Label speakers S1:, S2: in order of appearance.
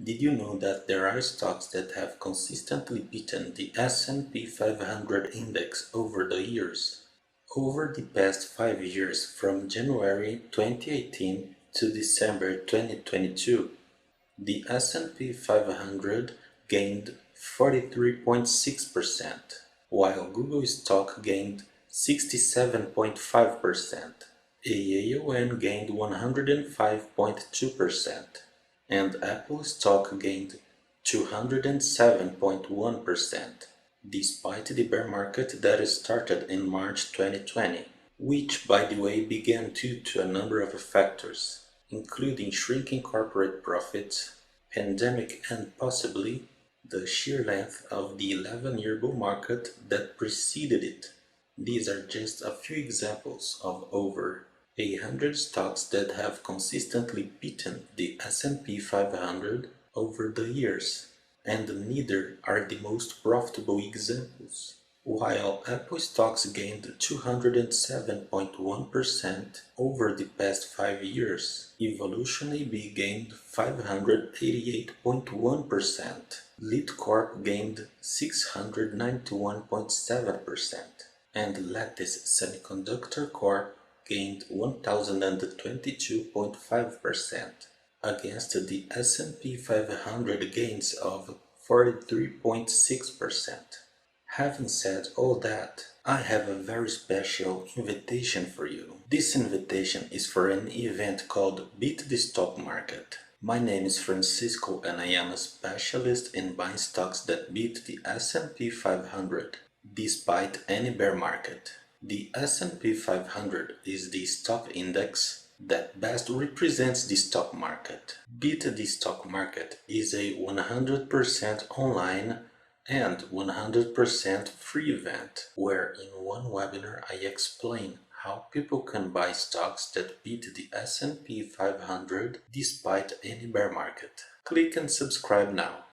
S1: Did you know that there are stocks that have consistently beaten the S&P 500 index over the years? Over the past 5 years, from January 2018 to December 2022, the S&P 500 gained 43.6%, while Google stock gained 67.5%. AAON gained 105.2%, and Apple stock gained 207.1%, despite the bear market that started in March 2020, which, by the way, began due to a number of factors, including shrinking corporate profits, pandemic, and possibly the sheer length of the 11-year bull market that preceded it. These are just a few examples of over 100 stocks that have consistently beaten the S&P 500 over the years, and neither are the most profitable examples. While Apple stocks gained 207.1% over the past 5 years, Evolution AB gained 588.1%, LeadCorp gained 691.7%, and Lattice Semiconductor Corp gained 1022.5% against the S&P 500 gains of 43.6%. Having said all that, I have a very special invitation for you. This invitation is for an event called Beat the Stock Market. My name is Francisco and I am a specialist in buying stocks that beat the S&P 500 despite any bear market. The S&P 500 is the stock index that best represents the stock market. Beat the Stock Market is a 100% online and 100% free event where in one webinar I explain how people can buy stocks that beat the S&P 500 despite any bear market. Click and subscribe now.